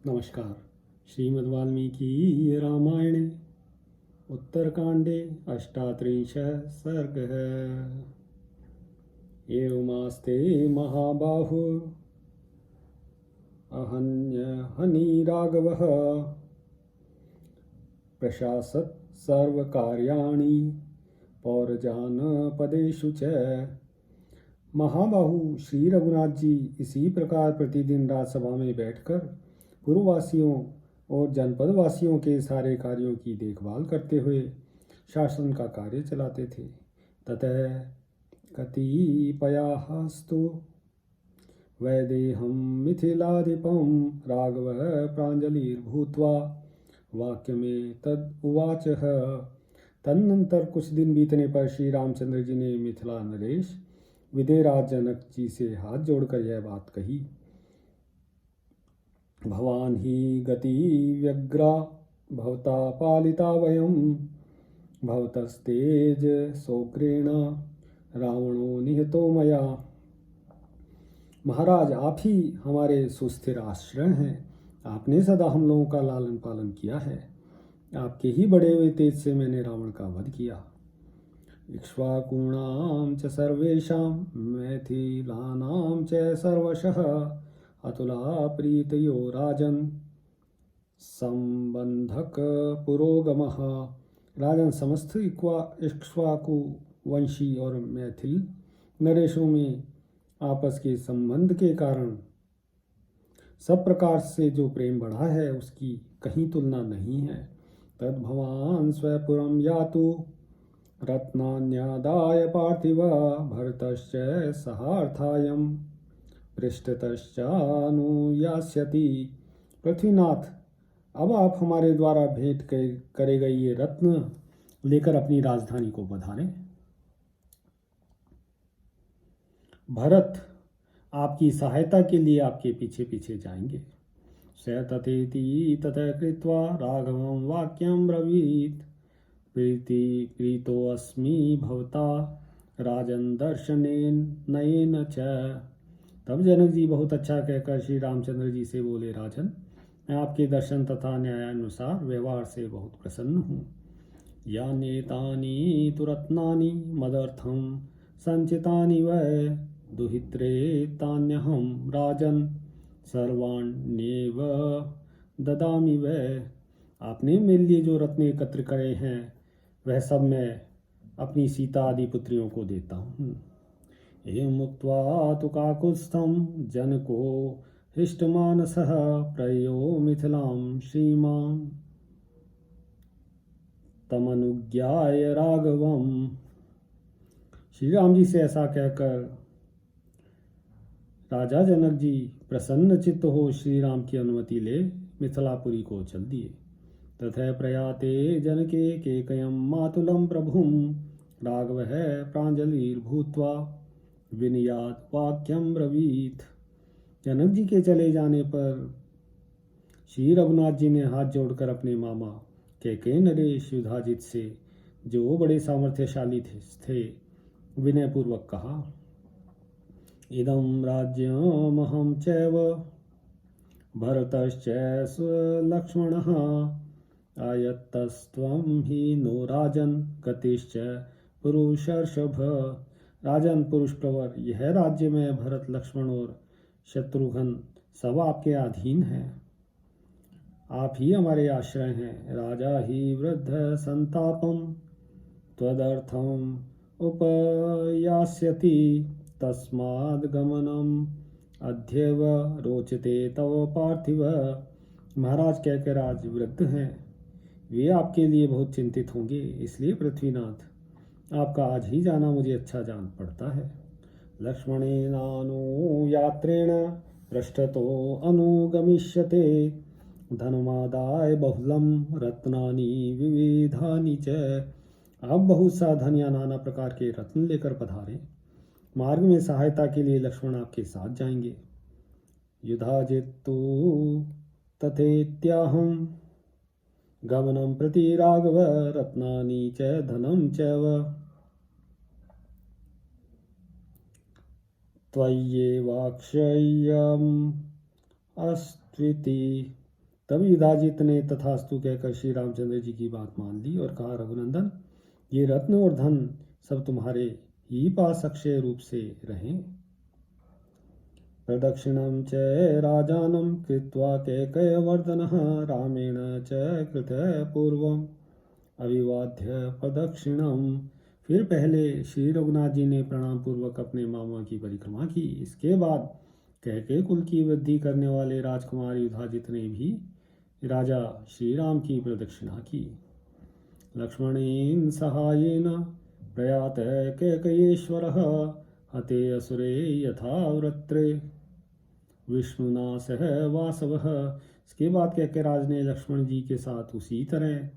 नमस्कार। श्रीमद् वाल्मीकि रामायणे उत्तरकांडे अष्टात्रिंशः सर्गः। एवमास्ते महाबाहुः अहन्यहनि राघवः प्रशासत् सर्वकार्याणि पौरजानपदेषु च। महाबाहु श्री रघुनाथ जी इसी प्रकार प्रतिदिन राजसभा में बैठकर पूर्ववासियों और जनपद वासियों के सारे कार्यों की देखभाल करते हुए शासन का कार्य चलाते थे। ततः कतिपयास्तु वैदेहं मिथिलाधिपं राघवः प्राञ्जलिर्भूत्वा वाक्यमें तद उवाचः। तदनंतर कुछ दिन बीतने पर श्री रामचंद्र जी ने मिथिला नरेश विदेहराज जनक जी से हाथ जोड़कर यह बात कही। भवान ही गति व्यग्रा भवता पालिता वयम भवतस्तेज सोग्रेण रावणो निहतो मया। महाराज, आप ही हमारे सुस्थिर आश्रय हैं। आपने सदा हम लोगों का लालन पालन किया है। आपके ही बड़े हुए तेज से मैंने रावण का वध किया। इक्ष्वाकूणां च सर्वेषां मैथिलानां च सर्वशः अतुला प्रीतयो राजन संबंधक पुरोगमः। राजन, समस्त इक्ष्वाकु वंशी और मैथिल नरेशों में आपस के संबंध के कारण सब प्रकार से जो प्रेम बढ़ा है उसकी कहीं तुलना नहीं है। तद भवान स्वपुरम यातु रत्नान्यादाय पार्थिव भरतश्च सहार्थायं पृष्ठतश्चानुयास्यति। पृथ्वीनाथ, अब आप हमारे द्वारा भेंट करे गए ये रत्न लेकर अपनी राजधानी को पधारें। भरत आपकी सहायता के लिए आपके पीछे पीछे जाएंगे। स तथेति ततः कृत्वा राघवं वाक्यं ब्रवीत प्रीतोऽस्मि भवता राजन दर्शनेन नयेन च। तब जनक जी बहुत अच्छा कहकर श्री रामचंद्र जी से बोले, राजन, मैं आपके दर्शन तथा न्यायानुसार व्यवहार से बहुत प्रसन्न हूँ। यान्येतानि तु रत्नानि मदर्थं संचितानि वै दुहित्रे तान्यहं राजन सर्वाण्येव ददामि वै। आपने मेरे लिए जो रत्न एकत्र करे हैं वह सब मैं अपनी सीता आदि पुत्रियों को देता हूँ। एवं मुक्त्वा तु काकुत्स्थं जनको हृष्टमानसः प्रयो मिथिलां श्रीमान् तमनुज्ञाय राघवम्। श्री राम जी से ऐसा कहकर राजा जनक जी प्रसन्न चित्त हो श्री राम की अनुमति ले मिथिलापुरी को चल दिए। तथा प्रयाते जनके केकयं मातुलं प्रभुं राघवः प्राञ्जलिर्भूत्वा विनयात् वाक्यं ब्रवीत। जनक जी के चले जाने पर श्री रघुनाथ जी ने हाथ जोड़कर अपने मामा कैकेयी नरेश युधाजित से, जो बड़े सामर्थ्यशाली थे, विनयपूर्वक कहा, इदं राज्यमहं चैव भरतश्च लक्ष्मणः आयत्तस्त्वं हि नो राजन गतिश्च पुरुषर्षभ। राजन, पुरुष प्रवर, यह राज्य में भरत, लक्ष्मण और शत्रुघ्न सब आपके अधीन हैं। आप ही हमारे आश्रय हैं। राजा ही वृद्ध संतापम त्वदर्थम उपयास्यति तस्माद् गमनम अद्यैव रोचते तव पार्थिव। महाराज कहकर आज वृद्ध हैं, वे आपके लिए बहुत चिंतित होंगे, इसलिए पृथ्वीनाथ आपका आज ही जाना मुझे अच्छा जान पड़ता है। लक्ष्मणेनानुयात्रेण पृष्ठतो अनुगमिष्यते धनमादाय बहुलम रत्नानि विविधानि च। आप बहुत सा धन या नाना प्रकार के रत्न लेकर पधारें। मार्ग में सहायता के लिए लक्ष्मण आपके साथ जाएंगे। युधाजित्तु तथेत्याहं गमनं प्रति राघव रत्नानि च धनं चैव त्वय्येवाक्षय्यम् अस्त्विति तब युधाजित ने तथास्तु कहकर श्री रामचंद्र जी की बात मान ली और कहा, रघुनंदन, ये रत्न और धन सब तुम्हारे ही पास अक्षय रूप से रहें। प्रदक्षिणं च राजानं कृत्वा कैकेयवर्धनः रामेण च कृतः पूर्वम् अभिवाद्य प्रदक्षिणम। फिर पहले श्री रघुनाथ जी ने प्रणाम पूर्वक अपने मामा की परिक्रमा की। इसके बाद कैकेयी कुल की वृद्धि करने वाले राजकुमार युधाजित ने भी राजा श्री राम की प्रदक्षिणा की। लक्ष्मणेन सहायेन प्रयात कैकेयेश्वरः हते असुरे यथा वृत्रे विष्णुना सह वासवः। इसके बाद कैकेयराज ने लक्ष्मण जी के साथ उसी तरह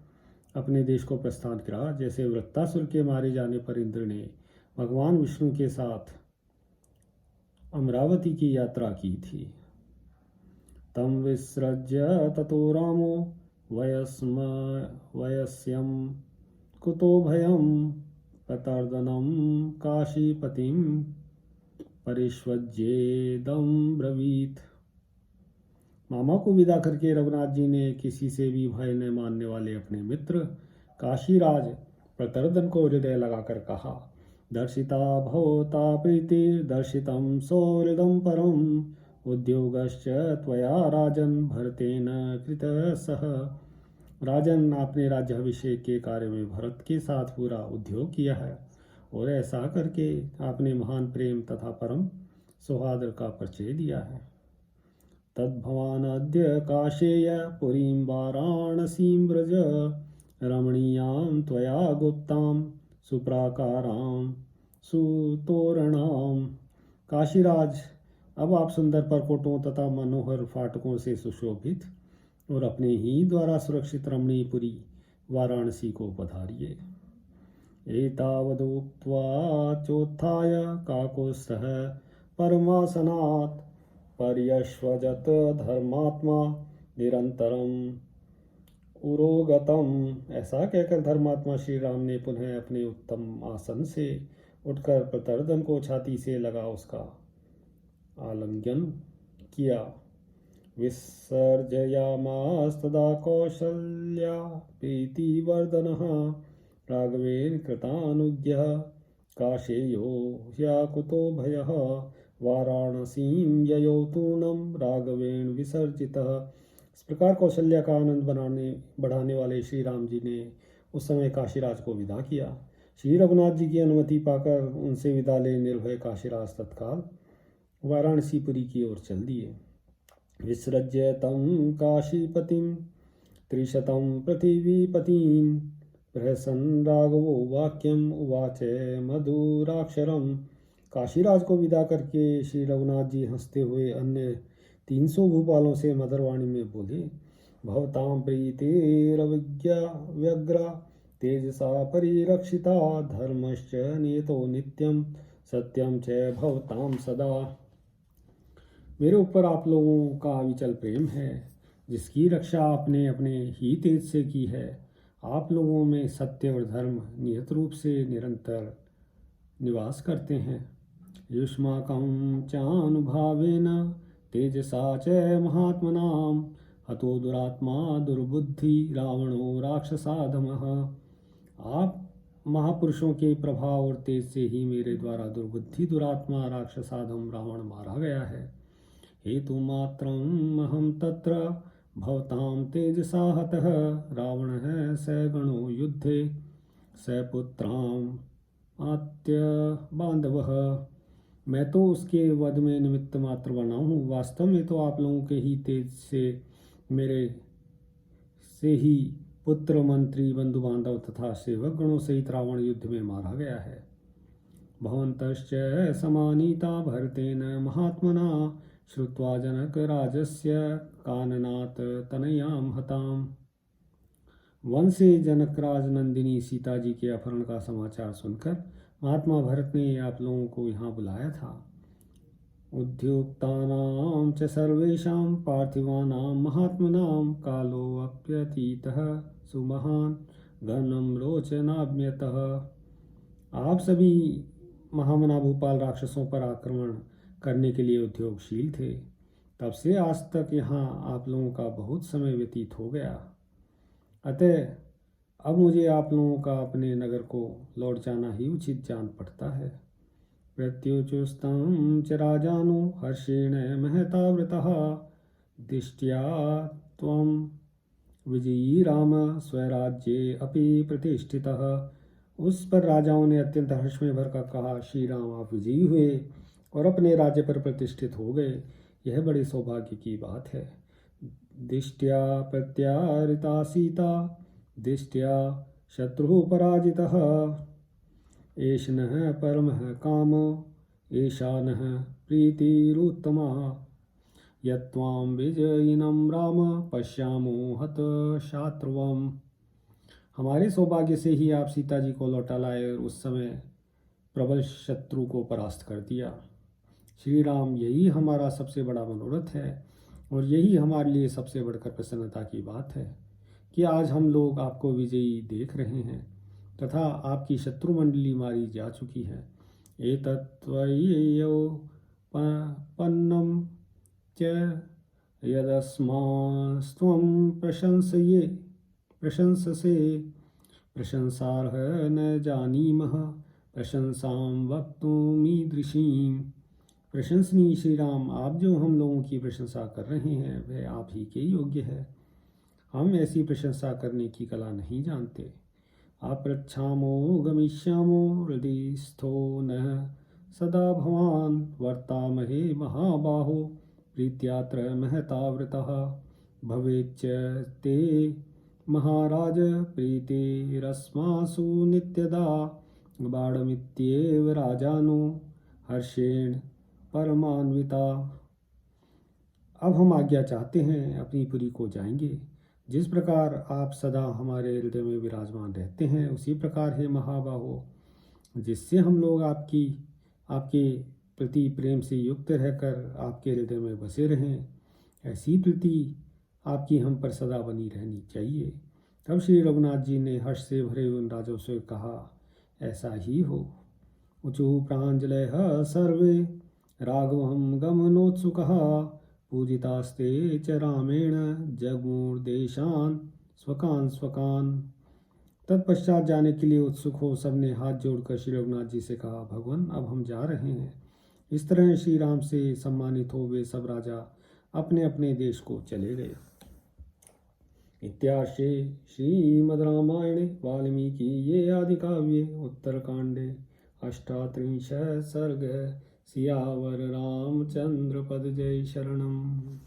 अपने देश को प्रस्थान करा जैसे वृत्तासुर के मारे जाने पर इंद्र ने भगवान विष्णु के साथ अमरावती की यात्रा की थी। तम विसृज्य ततो रामो वयस्यं कुतो भयं प्रतर्दनं काशीपतिं परिष्वज्येदं ब्रवीत। मामा को विदा करके रघुनाथ जी ने किसी से भी भय न मानने वाले अपने मित्र काशीराज प्रतर्दन को हृदय लगाकर कहा, दर्शिता भवता प्रीति दर्शितं सौहृदं परम उद्योगश्च त्वया राजन भरतेन कृतः सह। राजन, आपने राज्याभिषेक के कार्य में भरत के साथ पूरा उद्योग किया है और ऐसा करके आपने महान प्रेम तथा परम सौहार्द का परिचय दिया है। तद्भवान् अद्य काशेय पुरीं वाराणसीं व्रज रमणीयां त्वया गुप्तां सुप्राकारां सुतोरणां। काशीराज, अब आप सुंदर परकोटों तथा मनोहर फाटकों से सुशोभित और अपने ही द्वारा सुरक्षित रमणीपुरी वाराणसी को पधारिए। एतावदुक्त्वा चोत्थाय काकुत्स्थः परमासनात् पर्यश्वजत धर्मात्मा निरंतरम उरोगतम। ऐसा कहकर धर्मात्मा श्री राम ने पुनः अपने उत्तम आसन से उठकर प्रतर्दन को छाती से लगा उसका आलिंगन किया। विसर्जयामास्तदा कौशल्या प्रीतिवर्धनः राघवेन कृतानुज्ञः काशेयो ह्याकुतो भयः वाराणसीं ययो तूर्णं राघवेन विसर्जितः। इस प्रकार कौशल्या का आनंद बढ़ाने वाले श्री राम जी ने उस समय काशीराज को विदा किया। श्री रघुनाथ जी की अनुमति पाकर उनसे विदा ले निर्भय काशीराज तत्काल वाराणसीपुरी की ओर चल दिए। विसृज्य तं काशीपतिं त्रिशतं पृथिवीपतीन् प्रहसन राघवो वाक्यम उवाच मधुराक्षरम। काशीराज को विदा करके श्री रघुनाथ जी हंसते हुए अन्य 300 भूपालों से मधुरवाणी में बोले, भवतां प्रीतिरविज्ञा व्यग्रा तेजसा परिरक्षिता धर्मश्च नियतो नित्यं सत्यम च भवतां सदा। मेरे ऊपर आप लोगों का अविचल प्रेम है, जिसकी रक्षा आपने अपने ही तेज से की है। आप लोगों में सत्य और धर्म नियत रूप से निरंतर निवास करते हैं। युष्माकं चानुभावेन तेजसा च महात्मनां हतो दुरात्मा दुर्बुद्धि रावणो राक्षसाधमः। आप महापुरुषों के प्रभाव और तेज से ही मेरे द्वारा दुर्बुद्धि दुरात्मा राक्षसाधम रावण मारा गया है। हेतु मात्रम अहम तत्र भवतां तेजसा हतः रावणः स गणो युद्धे स पुत्रां आत्य बांधवः। मैं तो उसके वध में निमित्त मात्र बना हूँ, वास्तव में तो आप लोगों के ही तेज से मेरे से ही पुत्र मंत्री बंधु बांधव तथा सेवक गणों सहित रावण युद्ध में मारा गया है। भवन्तश्च समानीता भरतेन महात्मना श्रुत्वा जनक राजस्य काननात् तनयां हताम। वन से जनकराज नंदिनी सीता जी के अपहरण का समाचार सुनकर महात्मा भरत ने आप लोगों को यहाँ बुलाया था। उद्युक्तानां च सर्वेषां पार्थिवानां महात्मनां कालो अप्यतीतः सुमहान् घनं रोचनाम्यतः। आप सभी महामना भूपाल राक्षसों पर आक्रमण करने के लिए उद्योगशील थे। तब से आज तक यहाँ आप लोगों का बहुत समय व्यतीत हो गया, अतः अब मुझे आप लोगों का अपने नगर को लौट जाना ही उचित जान पड़ता है। प्रत्युचुस्तं च राजानो हर्षेण महतावृतः दिष्ट्या त्वं विजयी राम स्वराज्ये अपि प्रतिष्ठितः। उस पर राजाओं ने अत्यंत हर्ष में भरकर कहा, श्री राम आप विजयी हुए और अपने राज्य पर प्रतिष्ठित हो गए, यह बड़े सौभाग्य की बात है। दिष्ट्या प्रत्यारिता सीता दिष्ट्या शत्रुः पराजितः एष नः परमः कामो एषा नः प्रीतिरुत्तमा यत्त्वां विजयिनं राम पश्यामो हतशात्रवम्। हमारे सौभाग्य से ही आप सीता जी को लौटा लाए और उस समय प्रबल शत्रु को परास्त कर दिया। श्री राम, यही हमारा सबसे बड़ा मनोरथ है और यही हमारे लिए सबसे बढ़कर प्रसन्नता की बात है कि आज हम लोग आपको विजयी देख रहे हैं तथा आपकी शत्रु मंडली मारी जा चुकी है। एतत्त्वयोपपन्नं च यदस्मास्त्वं प्रशंससे प्रशंसार्ह न जानीमः प्रशंसां वक्तुमीदृशीम्। प्रशंसनीय श्री राम, आप जो हम लोगों की प्रशंसा कर रहे हैं वह आप ही के योग्य है। हम ऐसी प्रशंसा करने की कला नहीं जानते। अप्रच्छामो गमिष्यामो हृदिस्थो नः सदा भवान् वर्तामहे महाबाहो प्रीत्यात्र महतावृतः भवेच्च ते महाराज प्रीतिरस्मासु नित्यदा बाणमित्येव राजानो हर्षेण परमान्विता। अब हम आज्ञा चाहते हैं, अपनी पुरी को जाएंगे। जिस प्रकार आप सदा हमारे हृदय में विराजमान रहते हैं उसी प्रकार हे महाबाहो, जिससे हम लोग आपके प्रति प्रेम से युक्त रहकर आपके हृदय में बसे रहें, ऐसी प्रीति आपकी हम पर सदा बनी रहनी चाहिए। तब श्री रघुनाथ जी ने हर्ष से भरे उन राजों से कहा, ऐसा ही हो। ऊचु प्राञ्जलयः सर्वे राघवं गमनोत्सुकः पूजितास्ते च रामेण जगमुर्देशान् स्वकान् स्वकान्। तत्पश्चात जाने के लिए उत्सुक हो सबने हाथ जोड़कर श्री रघुनाथ जी से कहा, भगवान अब हम जा रहे हैं। इस तरह श्री राम से सम्मानित हो वे सब राजा अपने अपने देश को चले गए। इत्यार्षे श्रीमद् रामायणे वाल्मीकिये आदिकाव्ये उत्तरकाण्डे 38 सर्गः। सियावर रामचंद्र पद जय शरणम्।